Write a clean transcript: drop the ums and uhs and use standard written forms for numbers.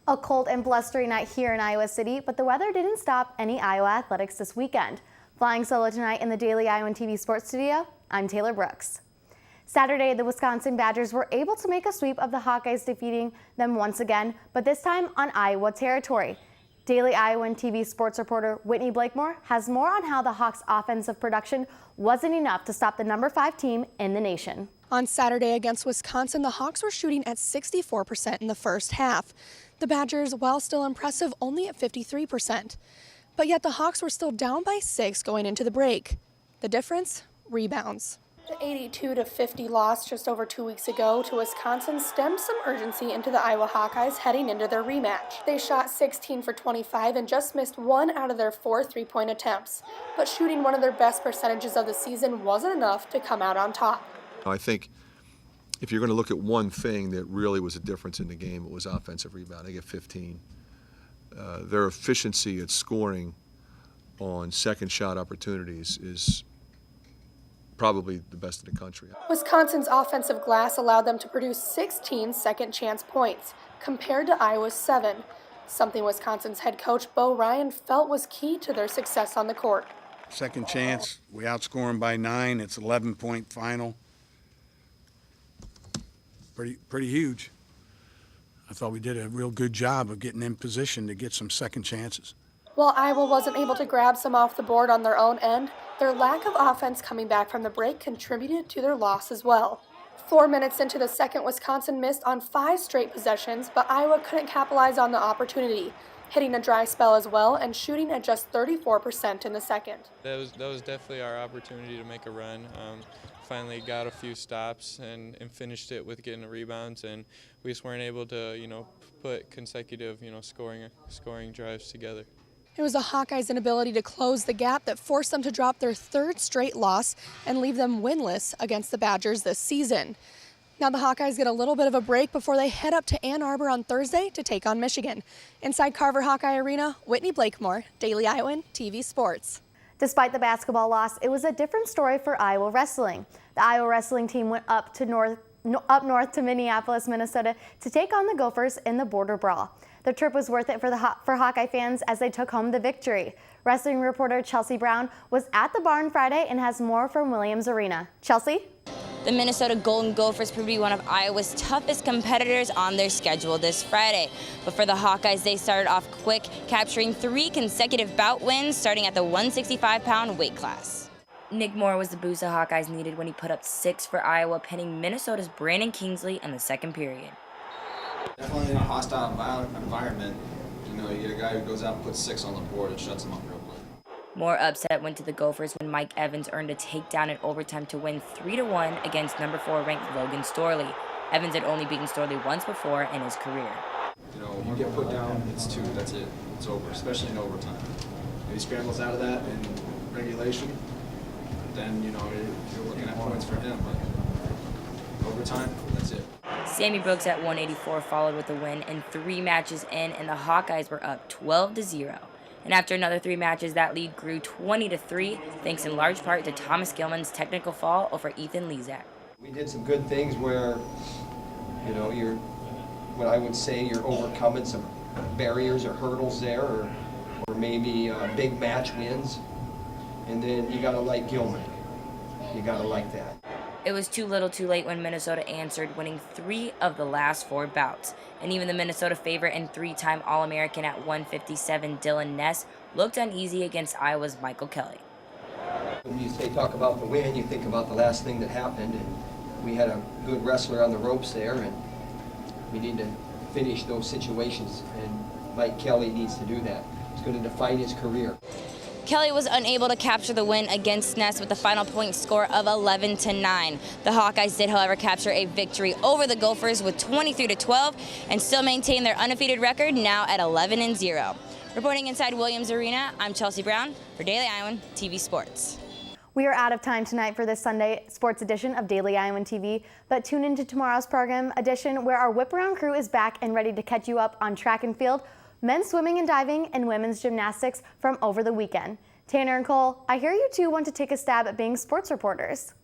A cold and blustery night here in Iowa City, but the weather didn't stop any Iowa athletics this weekend. Flying solo tonight in the Daily Iowan TV Sports Studio, I'm Taylor Brooks. Saturday, the Wisconsin Badgers were able to make a sweep of the Hawkeyes, defeating them once again, but this time on Iowa territory. Daily Iowan TV sports reporter Whitney Blakemore has more on how the Hawks' offensive production wasn't enough to stop the number 5 team in the nation. On Saturday against Wisconsin, the Hawks were shooting at 64% in the first half. The Badgers, while still impressive, only at 53%. But yet the Hawks were still down by 6 going into the break. The difference? Rebounds. The 82-50 loss just over 2 weeks ago to Wisconsin stemmed some urgency into the Iowa Hawkeyes heading into their rematch. They shot 16 for 25 and just missed 1 out of their 4 three-point attempts. But shooting one of their best percentages of the season wasn't enough to come out on top. I think if you're going to look at one thing that really was a difference in the game, it was offensive rebound. They get 15. Their efficiency at scoring on second shot opportunities is probably the best in the country. Wisconsin's offensive glass allowed them to produce 16 second chance points, compared to Iowa's 7, something Wisconsin's head coach Bo Ryan felt was key to their success on the court. Second chance, we outscore them by 9. It's 11-point final. Pretty huge. I thought we did a real good job of getting in position to get some second chances. While Iowa wasn't able to grab some off the board on their own end, their lack of offense coming back from the break contributed to their loss as well. 4 minutes into the second, Wisconsin missed on 5 straight possessions, but Iowa couldn't capitalize on the opportunity, hitting a dry spell as well and shooting at just 34% in the second. That was definitely our opportunity to make a run. Finally got a few stops and finished it with getting the rebounds, and we just weren't able to, put consecutive, scoring drives together. It was the Hawkeyes' inability to close the gap that forced them to drop their 3rd straight loss and leave them winless against the Badgers this season. Now the Hawkeyes get a little bit of a break before they head up to Ann Arbor on Thursday to take on Michigan. Inside Carver Hawkeye Arena, Whitney Blakemore, Daily Iowan TV Sports. Despite the basketball loss, it was a different story for Iowa wrestling. The Iowa wrestling team went up north to Minneapolis, Minnesota to take on the Gophers in the border brawl. The trip was worth it for Hawkeye fans as they took home the victory. Wrestling reporter Chelsea Brown was at the barn Friday and has more from Williams Arena. Chelsea? The Minnesota Golden Gophers proved to be one of Iowa's toughest competitors on their schedule this Friday. But for the Hawkeyes, they started off quick, capturing 3 consecutive bout wins, starting at the 165-pound weight class. Nick Moore was the boost the Hawkeyes needed when he put up 6 for Iowa, pinning Minnesota's Brandon Kingsley in the second period. Definitely in a hostile, violent environment, you get a guy who goes out and puts 6 on the board, it shuts him up real quick. More upset went to the Gophers when Mike Evans earned a takedown in overtime to win 3-1 against number 4 ranked Logan Storley. Evans had only beaten Storley once before in his career. You get put down, it's 2, that's it. It's over, especially in overtime. If he scrambles out of that in regulation, then, you're looking at points for him. But overtime, that's it. Sammy Brooks at 184 followed with a win, and 3 matches in, and the Hawkeyes were up 12-0. And after another 3 matches, that lead grew 20-3, thanks in large part to Thomas Gilman's technical fall over Ethan Lezak. We did some good things where, you're, what I would say, you're overcoming some barriers or hurdles there, or maybe big match wins. And then you got to like Gilman. You got to like that. It was too little too late when Minnesota answered, winning 3 of the last 4 bouts. And even the Minnesota favorite and 3-time All-American at 157, Dylan Ness, looked uneasy against Iowa's Michael Kelly. When you talk about the win, you think about the last thing that happened, and we had a good wrestler on the ropes there, and we need to finish those situations, and Mike Kelly needs to do that. It's going to define his career. Kelly was unable to capture the win against Ness with a final point score of 11-9. The Hawkeyes did, however, capture a victory over the Gophers with 23-12 and still maintain their undefeated record, now at 11-0. Reporting inside Williams Arena, I'm Chelsea Brown for Daily Iowan TV Sports. We are out of time tonight for this Sunday sports edition of Daily Iowan TV, but tune into tomorrow's program edition where our Whip Around crew is back and ready to catch you up on track and field, men's swimming and diving, and women's gymnastics from over the weekend. Tanner and Cole, I hear you two want to take a stab at being sports reporters.